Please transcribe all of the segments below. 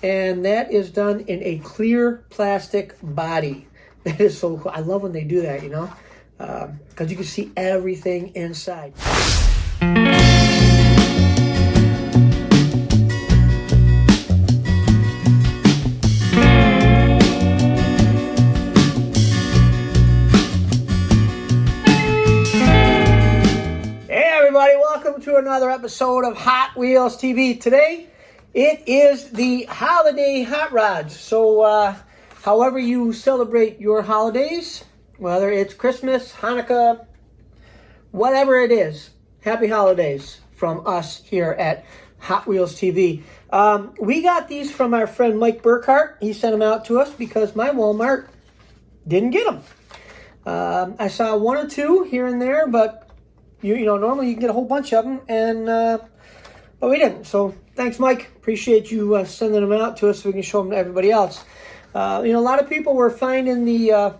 and that is done in a clear plastic body. That is so cool. I love when they do that, you know, because you can see everything inside. Welcome to another episode of Hot Wheels TV. Today, it is the holiday hot rods. So, however you celebrate your holidays, whether it's Christmas, Hanukkah, whatever it is, happy holidays from us here at Hot Wheels TV. We got these from our friend Mike Burkhart. He sent them out to us because my Walmart didn't get them. I saw one or two here and there, but you know, normally you can get a whole bunch of them, and but we didn't. So thanks, Mike. Appreciate you sending them out to us so we can show them to everybody else. You know, a lot of people were finding the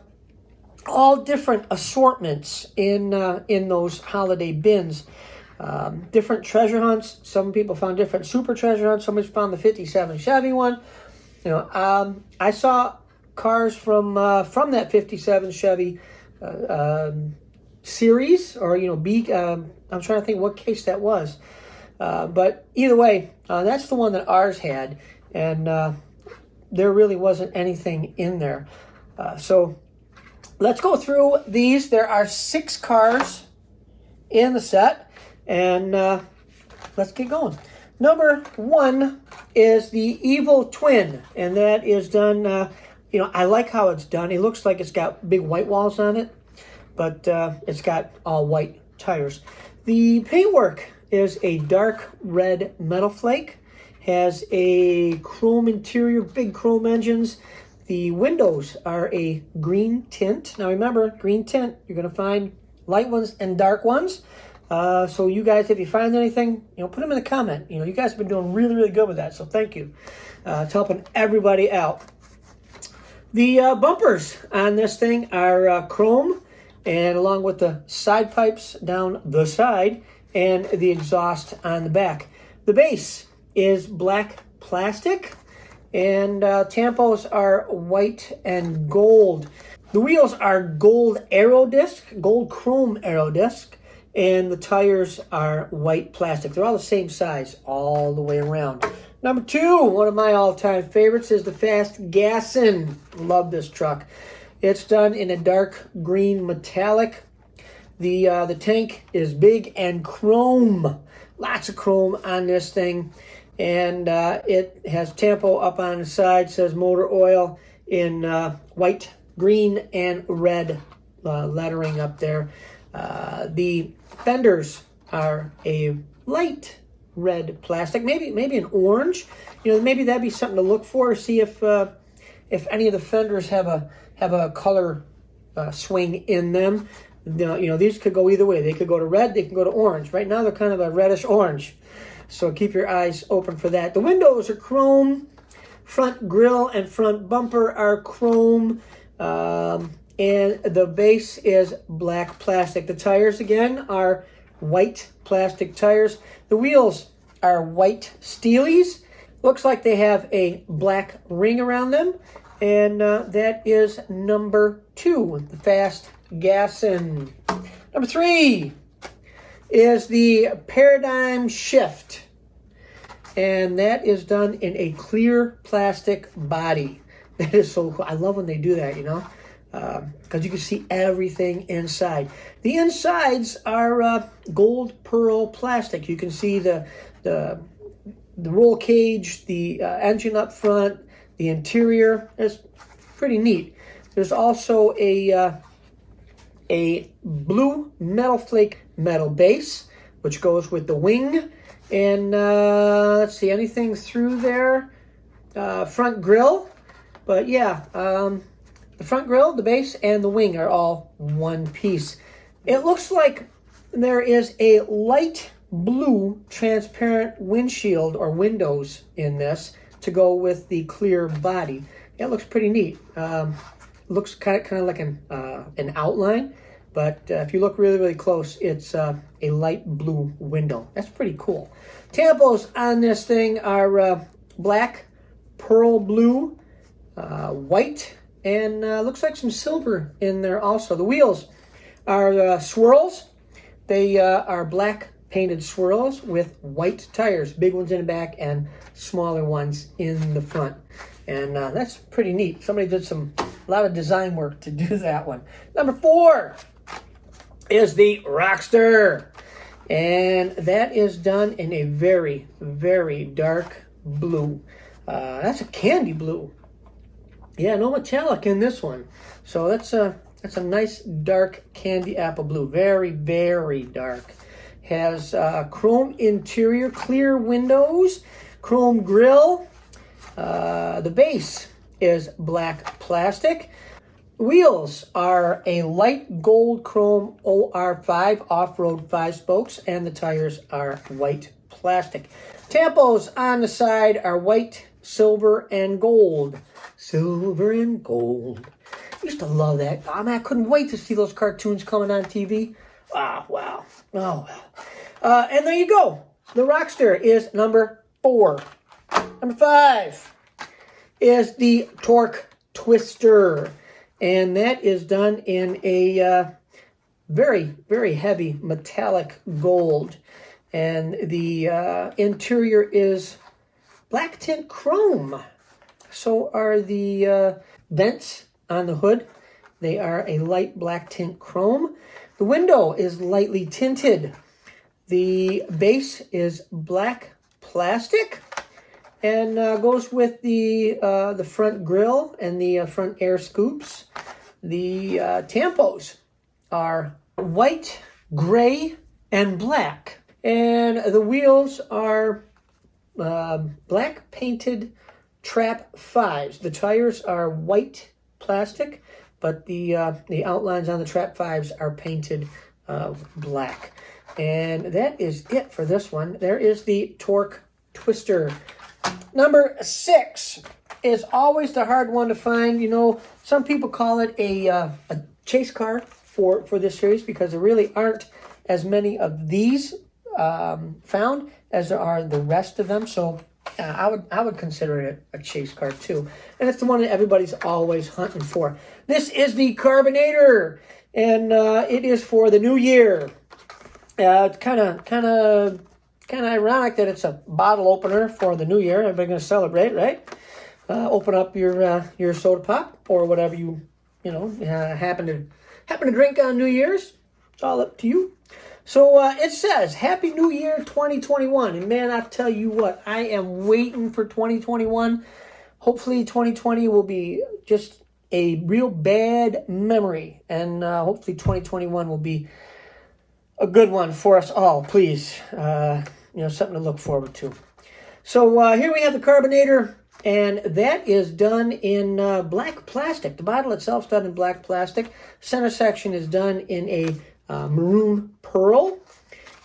all different assortments in those holiday bins. Different treasure hunts. Some people found different super treasure hunts. Somebody found the '57 Chevy one. You know, I saw cars from that '57 Chevy series, or you know, I'm trying to think what case that was, but either way, that's the one that ours had, and there really wasn't anything in there. So let's go through these. There are 6 cars in the set, and let's get going. Number 1 is the Evil Twin, and that is done, you know, I like how it's done. It looks like it's got big white walls on it, but it's got all white tires. The paintwork is a dark red metal flake, has a chrome interior, big chrome engines. The windows are a green tint. Now remember, green tint, you're going to find light ones and dark ones. So you guys, if you find anything, you know, put them in the comment. You know, you guys have been doing really, really good with that, so thank you. It's helping everybody out. The bumpers on this thing are chrome, and along with the side pipes down the side and the exhaust on the back. The base is black plastic, and tampos are white and gold. The wheels are gold aero disc, gold chrome aero disc, and the tires are white plastic. They're all the same size all the way around. Number 2, one of my all-time favorites, is the Fast Gassin. Love this truck. It's done in a dark green metallic. The tank is big and chrome. Lots of chrome on this thing. And it has Tampo up on the side. Says motor oil in white, green, and red lettering up there. The fenders are a light red plastic. Maybe an orange. You know, maybe that'd be something to look for. See if any of the fenders have a color swing in them. You know, these could go either way. They could go to red, they can go to orange. Right now, they're kind of a reddish orange. So keep your eyes open for that. The windows are chrome. Front grille and front bumper are chrome. And the base is black plastic. The tires, again, are white plastic tires. The wheels are white steelies. Looks like they have a black ring around them. And that is number 2, the Fast Gassin. Number 3 is the Paradigm Shift. And that is done in a clear plastic body. That is so cool. I love when they do that, you know, because you can see everything inside. The insides are gold pearl plastic. You can see the roll cage, the engine up front, the interior. Is pretty neat. There's also a blue metal flake metal base, which goes with the wing. And let's see, anything through there? Front grille. But yeah, the front grille, the base, and the wing are all one piece. It looks like there is a light blue transparent windshield or windows in this to go with the clear body. It looks pretty neat. Looks kind of like an outline, but if you look really, really close, it's a light blue window. That's pretty cool. Tampos on this thing are black pearl blue, white, and looks like some silver in there also. The wheels are swirls. They are black painted swirls with white tires, big ones in the back and smaller ones in the front. And that's pretty neat. Somebody did a lot of design work to do that one. Number 4 is the Rockster. And that is done in a very, very dark blue. That's a candy blue. Yeah, no metallic in this one. So that's a nice dark candy apple blue. Very, very dark. Has chrome interior, clear windows, chrome grille. The base is black plastic. Wheels are a light gold chrome OR5 off-road 5 spokes, and the tires are white plastic. Tampos on the side are white, silver, and gold. Silver and gold. I used to love that. I mean, I couldn't wait to see those cartoons coming on TV. Wow, wow. Oh, well. And there you go. The Rockster is number 4. Number 5 is the Torque Twister. And that is done in a very, very heavy metallic gold. And the interior is black tint chrome. So are the vents on the hood. They are a light black tint chrome. The window is lightly tinted. The base is black plastic and goes with the front grille and the front air scoops. The tampos are white, gray, and black. And the wheels are black painted Trap 5s. The tires are white plastic, but the outlines on the Trap 5s are painted black. And that is it for this one. There is the Torque Twister. Number 6 is always the hard one to find. You know, some people call it a chase car for this series because there really aren't as many of these found as there are the rest of them. So I would consider it a chase car too. And it's the one that everybody's always hunting for. This is the Carbonator, and it is for the new year. It's kind of ironic that it's a bottle opener for the new year. Everybody's going to celebrate, right? Open up your soda pop or whatever you happen to drink on New Year's. It's all up to you. So it says, Happy New Year 2021. And man, I tell you what, I am waiting for 2021. Hopefully 2020 will be just a real bad memory. And hopefully 2021 will be a good one for us all, please. Something to look forward to. So here we have the Carbonator, and that is done in black plastic. The bottle itself is done in black plastic. Center section is done in a maroon pearl.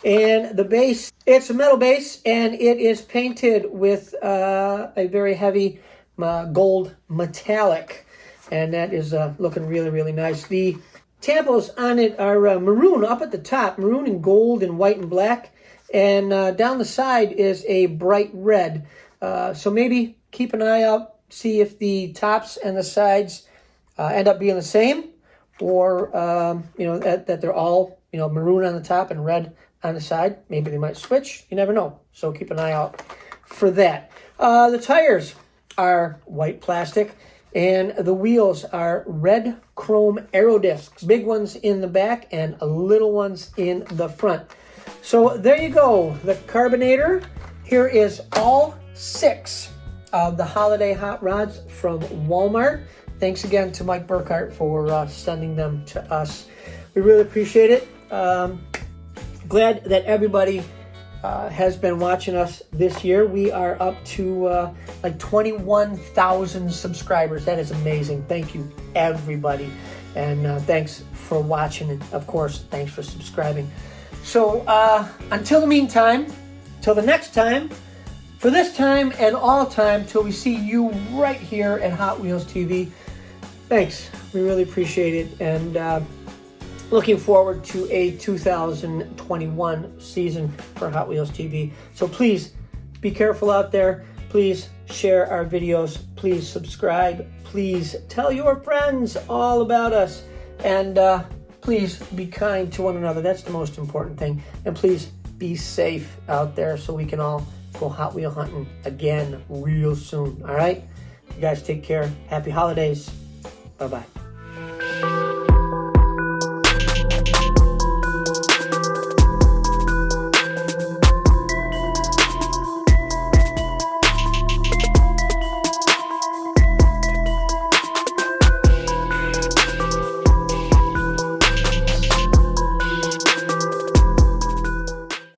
And the base, it's a metal base, and it is painted with a very heavy gold metallic. And that is looking really, really nice. The tampos on it are maroon up at the top, maroon and gold and white and black. And down the side is a bright red. So maybe keep an eye out, see if the tops and the sides end up being the same, or that they're all maroon on the top and red on the side. Maybe they might switch. You never know. So keep an eye out for that. The tires are white plastic, and the wheels are red chrome aero discs. Big ones in the back and little ones in the front. So there you go, the Carbonator. Here is all 6 of the holiday hot rods from Walmart. Thanks again to Mike Burkhart for sending them to us. We really appreciate it. Glad that everybody has been watching us this year. We are up to like 21,000 subscribers. That is amazing. Thank you, everybody. And thanks for watching. And of course, thanks for subscribing. So until the meantime, till the next time, for this time and all time, till we see you right here at Hot Wheels TV, thanks. We really appreciate it. And looking forward to a 2021 season for Hot Wheels TV. So please be careful out there. Please share our videos. Please subscribe. Please tell your friends all about us. And please be kind to one another. That's the most important thing. And please be safe out there so we can all go Hot Wheel hunting again real soon. All right? You guys take care. Happy holidays. Bye-bye.